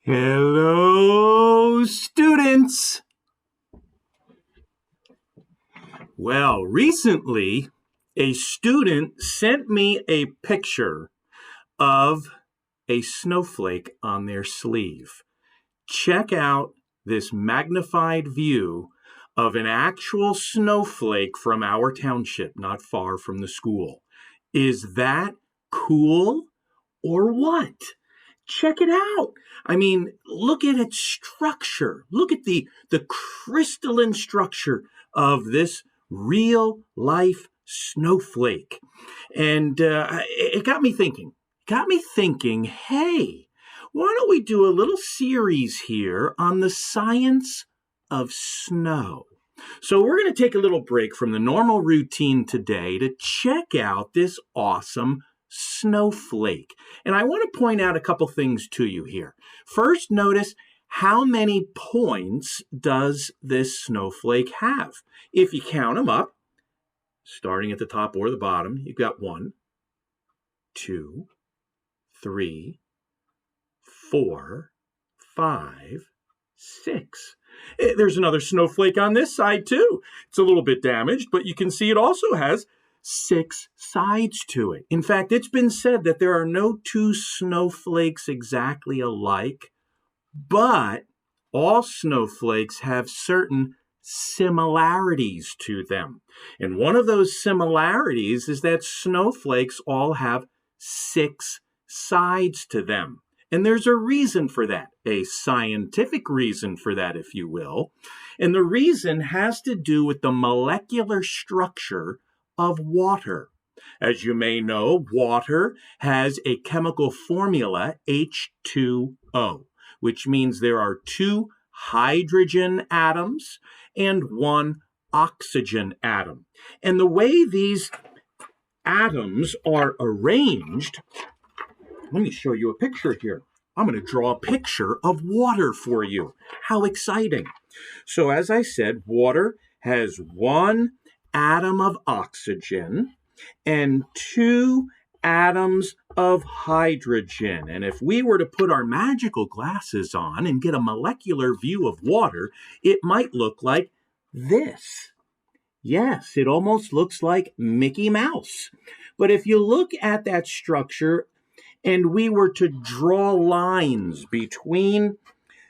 Hello, students. Well, recently, a student sent me a picture of a snowflake on their sleeve. Check out this magnified view of an actual snowflake from our township, not far from the school. Is that cool or what? Check it out. I mean, look at its structure. Look at the crystalline structure of this real life snowflake. And it got me thinking. Hey, why don't we do a little series here on the science of snow? So we're going to take a little break from the normal routine today to check out this awesome snowflake. And I want to point out a couple things to you here. First, notice how many points does this snowflake have? If you count them up, starting at the top or the bottom, you've got 1, 2, 3, 4, 5, 6. There's another snowflake on this side too. It's a little bit damaged, but you can see it also has 6 sides to it. In fact, it's been said that there are no 2 snowflakes exactly alike, but all snowflakes have certain similarities to them. And one of those similarities is that snowflakes all have 6 sides to them. And there's a reason for that, a scientific reason for that, if you will. And the reason has to do with the molecular structure of water. As you may know, water has a chemical formula, H2O, which means there are 2 hydrogen atoms and 1 oxygen atom. And the way these atoms are arranged, let me show you a picture here. I'm going to draw a picture of water for you. How exciting. So as I said, water has 1 atom of oxygen and 2 atoms of hydrogen. And if we were to put our magical glasses on and get a molecular view of water, it might look like this. Yes, it almost looks like Mickey Mouse. But if you look at that structure and we were to draw lines between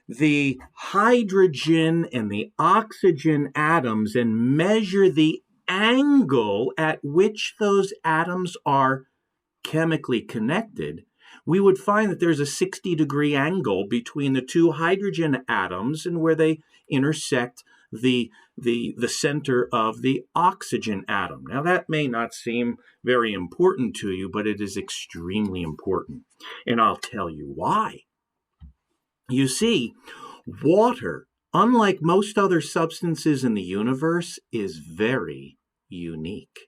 the hydrogen and the oxygen atoms and measure the angle at which those atoms are chemically connected, we would find that there's a 60-degree angle between the 2 hydrogen atoms and where they intersect the center of the oxygen atom. Now, that may not seem very important to you, but it is extremely important. And I'll tell you why. You see, water, unlike most other substances in the universe, is very unique.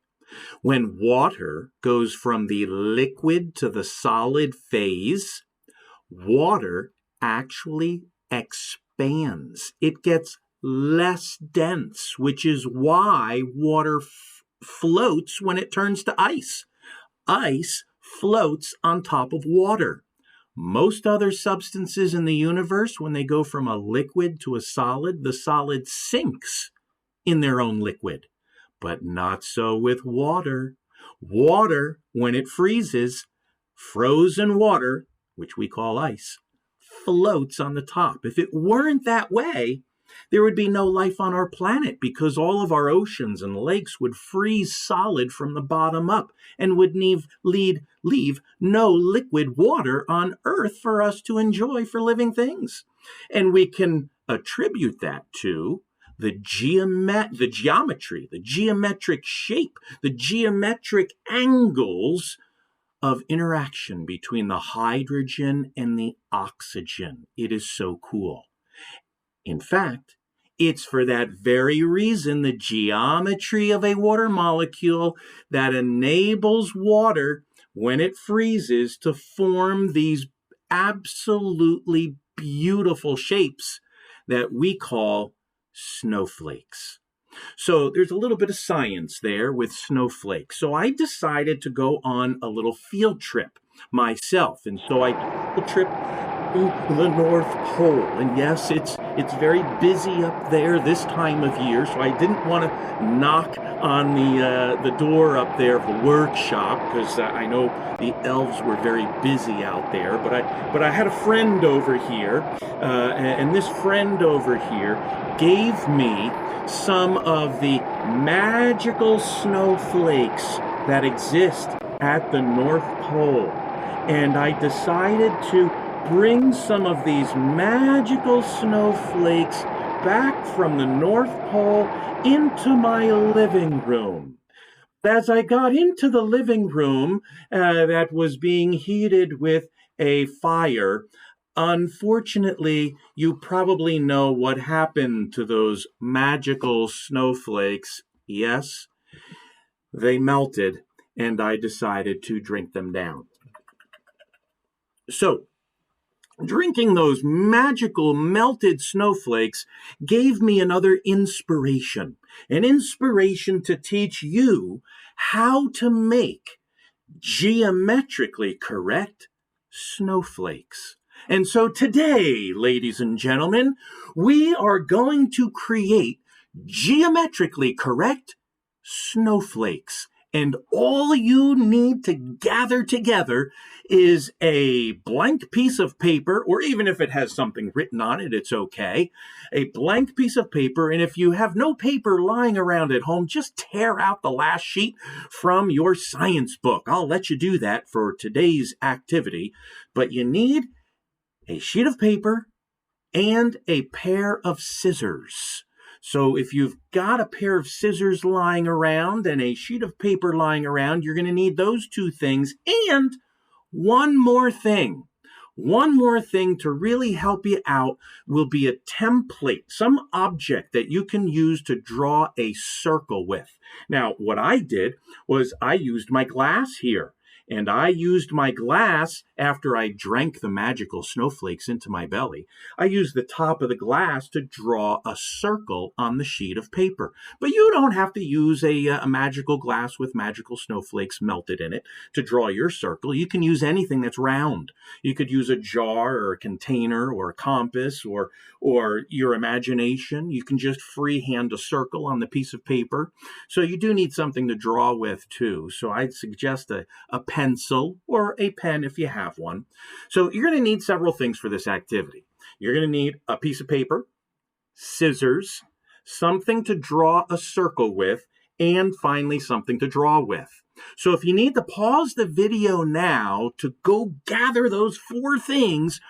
When water goes from the liquid to the solid phase, water actually expands. It gets less dense, which is why water floats when it turns to ice. Ice floats on top of water. Most other substances in the universe, when they go from a liquid to a solid, the solid sinks in their own liquid. But not so with water. Water, when it freezes, frozen water, which we call ice, floats on the top. If it weren't that way, there would be no life on our planet because all of our oceans and lakes would freeze solid from the bottom up and would leave no liquid water on Earth for us to enjoy for living things. And we can attribute that to the geometry, the geometric shape, the geometric angles of interaction between the hydrogen and the oxygen. It is so cool. In fact, it's for that very reason, the geometry of a water molecule, that enables water, when it freezes, to form these absolutely beautiful shapes that we call snowflakes. So there's a little bit of science there with snowflakes. So I decided to go on a little field trip myself. And so I took a trip the North Pole. And yes, it's very busy up there this time of year, so I didn't want to knock on the door up there of the workshop, because I know the elves were very busy out there. But I had a friend over here, and this friend over here gave me some of the magical snowflakes that exist at the North Pole. And I decided to bring some of these magical snowflakes back from the North Pole into my living room. As I got into the living room that was being heated with a fire, unfortunately, you probably know what happened to those magical snowflakes. Yes, they melted, and I decided to drink them down. So, drinking those magical melted snowflakes gave me another inspiration, an inspiration to teach you how to make geometrically correct snowflakes. And so today, ladies and gentlemen, we are going to create geometrically correct snowflakes. And all you need to gather together is a blank piece of paper, or even if it has something written on it, it's okay. A blank piece of paper, and if you have no paper lying around at home, just tear out the last sheet from your science book. I'll let you do that for today's activity. But you need a sheet of paper and a pair of scissors. So if you've got a pair of scissors lying around and a sheet of paper lying around, you're going to need those two things. And one more thing. One more thing to really help you out will be a template, some object that you can use to draw a circle with. Now, what I did was I used my glass here. And I used my glass after I drank the magical snowflakes into my belly. I used the top of the glass to draw a circle on the sheet of paper. But you don't have to use a magical glass with magical snowflakes melted in it to draw your circle. You can use anything that's round. You could use a jar or a container or a compass or your imagination. You can just freehand a circle on the piece of paper. So you do need something to draw with too. So I'd suggest a pencil or a pen if you have one. So you're going to need several things for this activity. You're going to need a piece of paper, scissors, something to draw a circle with, and finally something to draw with. So if you need to pause the video now to go gather those 4 things,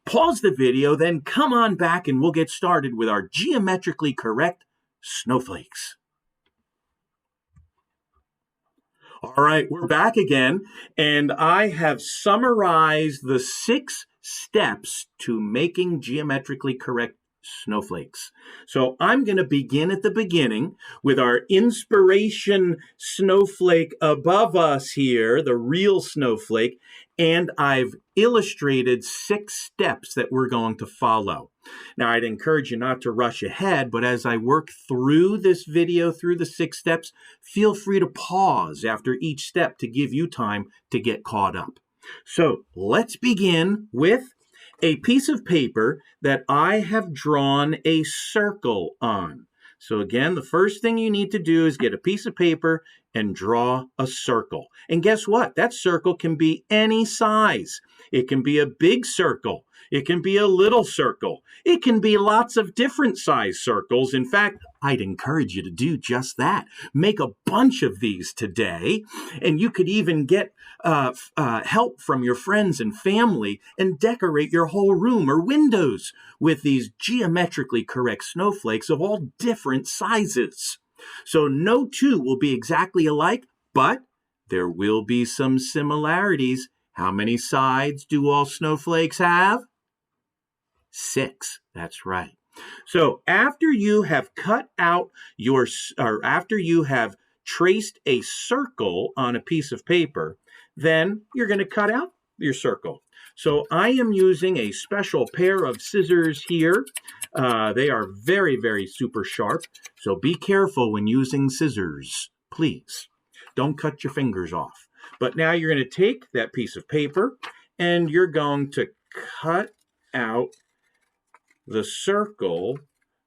pause the video, then come on back and we'll get started with our geometrically correct snowflakes. All right, we're back again, and I have summarized the 6 steps to making geometrically correct snowflakes. So I'm going to begin at the beginning with our inspiration snowflake above us here, the real snowflake, and I've illustrated 6 steps that we're going to follow. Now, I'd encourage you not to rush ahead, but as I work through this video, through the 6 steps, feel free to pause after each step to give you time to get caught up. So let's begin with a piece of paper that I have drawn a circle on. So again, the first thing you need to do is get a piece of paper and draw a circle. And guess what? That circle can be any size. It can be a big circle. It can be a little circle. It can be lots of different size circles. In fact, I'd encourage you to do just that. Make a bunch of these today, and you could even get help from your friends and family and decorate your whole room or windows with these geometrically correct snowflakes of all different sizes. So no 2 will be exactly alike, but there will be some similarities. How many sides do all snowflakes have? 6. That's right. So after you have cut out after you have traced a circle on a piece of paper, then you're going to cut out your circle. So I am using a special pair of scissors here. They are very, very super sharp. So be careful when using scissors, please. Don't cut your fingers off. But now you're going to take that piece of paper and you're going to cut out the circle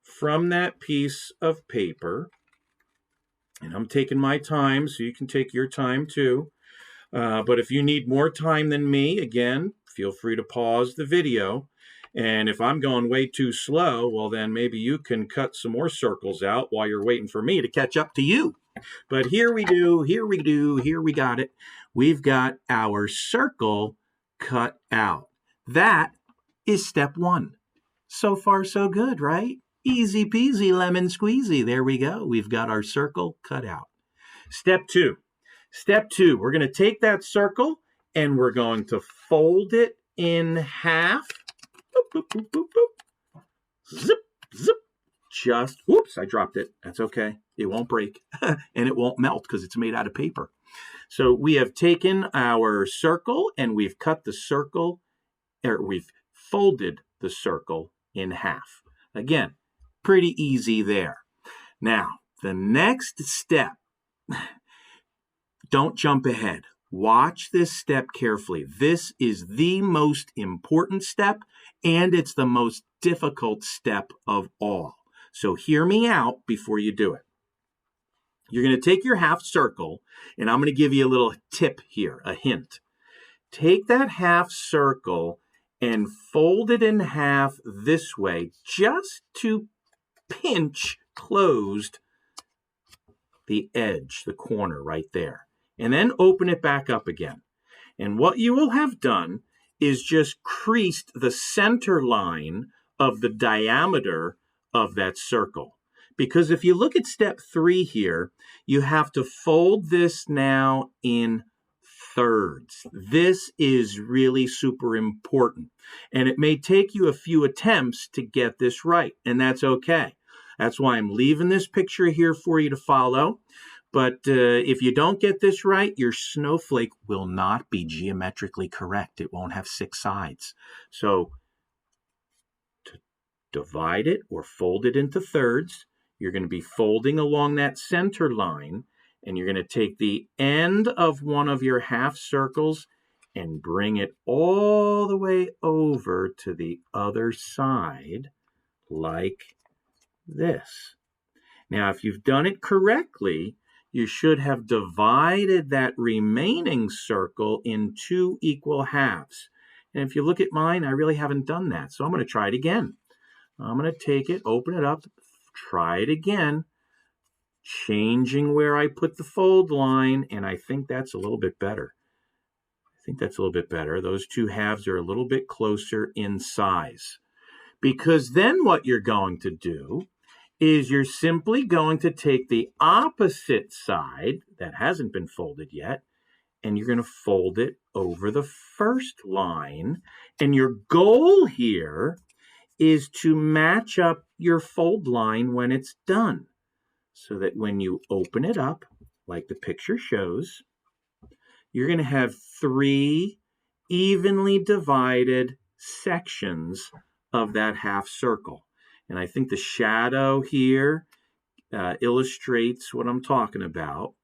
from that piece of paper. And I'm taking my time, so you can take your time too. But if you need more time than me, again, feel free to pause the video. And if I'm going way too slow, well, then maybe you can cut some more circles out while you're waiting for me to catch up to you. But here we got it. We've got our circle cut out. That is step one. So far, so good, right? Easy peasy, lemon squeezy. There we go. We've got our circle cut out. Step two. Step two, we're going to take that circle and we're going to fold it in half. Boop, boop, boop, boop, boop. Zip, zip. Just, oops, I dropped it. That's okay. It won't break and it won't melt because it's made out of paper. So we have taken our circle and we've cut the circle, or we've folded the circle in half. Again, pretty easy there. Now, the next step, don't jump ahead. Watch this step carefully. This is the most important step, and it's the most difficult step of all. So hear me out before you do it. You're going to take your half circle, and I'm going to give you a little tip here, a hint. Take that half circle and fold it in half this way, just to pinch closed the edge, the corner right there. And then open it back up again. And what you will have done is just creased the center line of the diameter of that circle. Because if you look at step 3 here, you have to fold this now in thirds. This is really super important. And it may take you a few attempts to get this right, and that's okay. That's why I'm leaving this picture here for you to follow. But if you don't get this right, your snowflake will not be geometrically correct. It won't have 6 sides. So to divide it or fold it into thirds, you're going to be folding along that center line, and you're going to take the end of one of your half circles and bring it all the way over to the other side like this. Now, if you've done it correctly, you should have divided that remaining circle in 2 equal halves. And if you look at mine, I really haven't done that. So I'm going to try it again. I'm going to take it, open it up, try it again, changing where I put the fold line, and I think that's a little bit better. Those 2 halves are a little bit closer in size. Because then what you're going to do is you're simply going to take the opposite side that hasn't been folded yet, and you're going to fold it over the first line. And your goal here is to match up your fold line when it's done, so that when you open it up, like the picture shows, you're going to have 3 evenly divided sections of that half circle. And I think the shadow here illustrates what I'm talking about.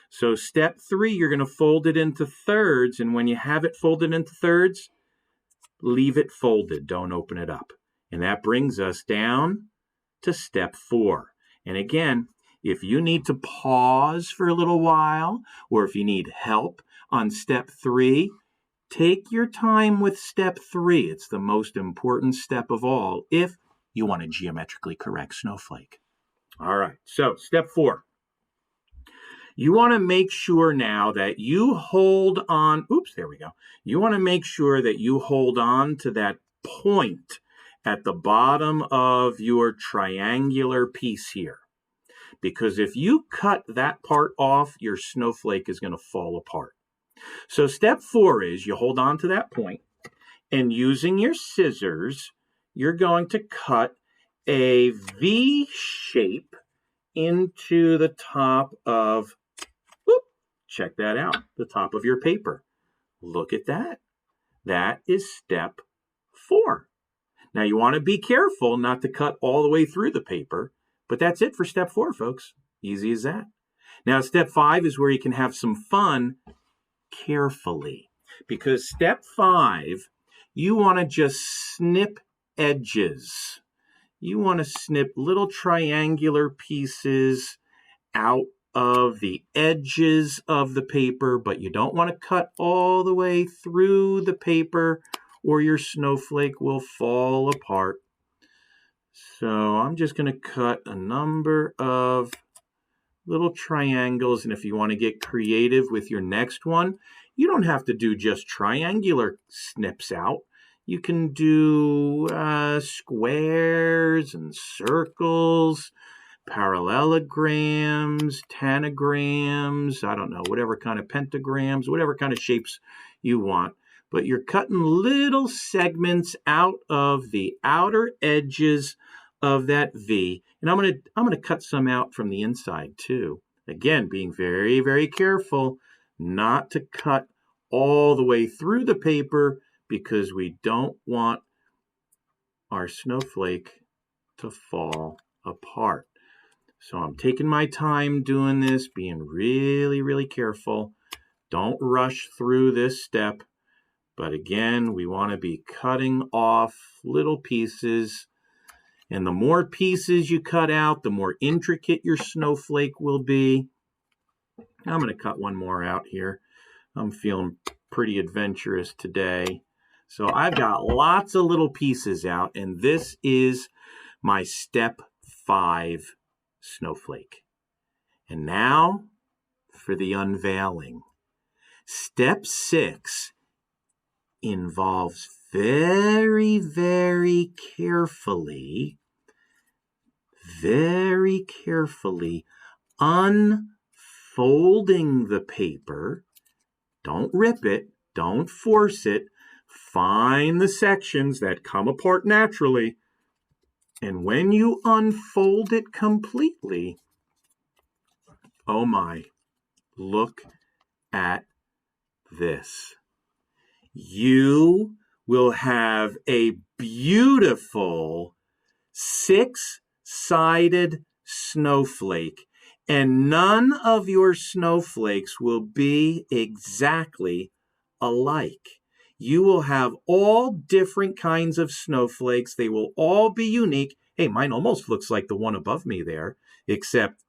So step 3, you're going to fold it into thirds. And when you have it folded into thirds, leave it folded. Don't open it up. And that brings us down to step 4. And again, if you need to pause for a little while, or if you need help on step 3, take your time with step 3. It's the most important step of all if you want a geometrically correct snowflake. All right, so step 4. You want to make sure now that you hold on, You want to make sure that you hold on to that point at the bottom of your triangular piece here. Because if you cut that part off, your snowflake is going to fall apart. So step 4 is you hold on to that point, and using your scissors, you're going to cut a V shape into the top of, check that out, the top of your paper. Look at that. That is step 4. Now you want to be careful not to cut all the way through the paper, but that's it for step 4, folks. Easy as that. Now step 5 is where you can have some fun carefully. Because step 5, you want to just snip edges. You want to snip little triangular pieces out of the edges of the paper, but you don't want to cut all the way through the paper or your snowflake will fall apart. So I'm just going to cut a number of little triangles, and if you want to get creative with your next one, you don't have to do just triangular snips out. You can do squares and circles, parallelograms, tanagrams, I don't know, whatever kind of pentagrams, whatever kind of shapes you want. But you're cutting little segments out of the outer edges of that V. And I'm gonna cut some out from the inside too. Again, being very, very careful not to cut all the way through the paper because we don't want our snowflake to fall apart. So I'm taking my time doing this, being really, really careful. Don't rush through this step. But again, we want to be cutting off little pieces. And the more pieces you cut out, the more intricate your snowflake will be. I'm going to cut one more out here. I'm feeling pretty adventurous today. So I've got lots of little pieces out, and this is my step 5 snowflake. And now for the unveiling. Step 6 involves very, very carefully unfolding the paper. Don't rip it, don't force it. Find the sections that come apart naturally. And when you unfold it completely, oh my, look at this. You will have a beautiful 6-sided snowflake, and none of your snowflakes will be exactly alike. You will have all different kinds of snowflakes. They will all be unique. Hey, mine almost looks like the one above me there, except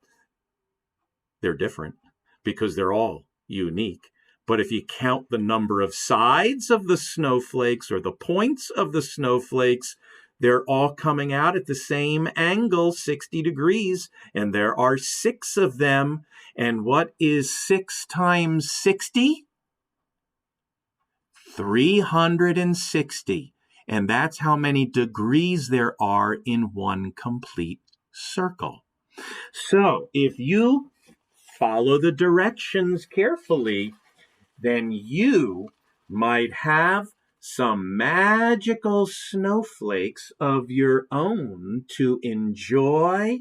they're different because they're all unique. But if you count the number of sides of the snowflakes or the points of the snowflakes, they're all coming out at the same angle, 60 degrees, and there are 6 of them. And what is 6 times 60? 360. And that's how many degrees there are in one complete circle. So if you follow the directions carefully, then you might have some magical snowflakes of your own to enjoy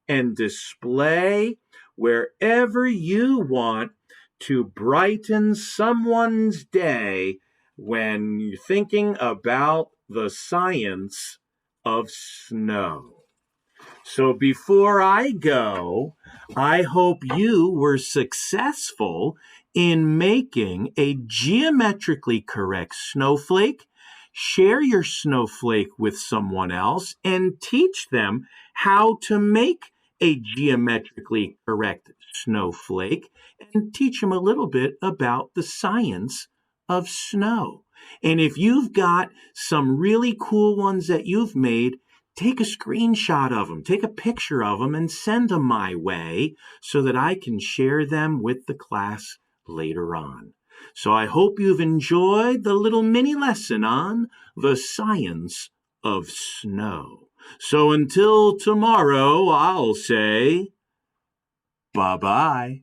and display wherever you want to brighten someone's day when you're thinking about the science of snow. So before I go, I hope you were successful in making a geometrically correct snowflake. Share your snowflake with someone else and teach them how to make a geometrically correct snowflake, and teach them a little bit about the science of snow. And if you've got some really cool ones that you've made, take a screenshot of them, take a picture of them, and send them my way so that I can share them with the class later on. So I hope you've enjoyed the little mini lesson on the science of snow. So until tomorrow, I'll say bye-bye.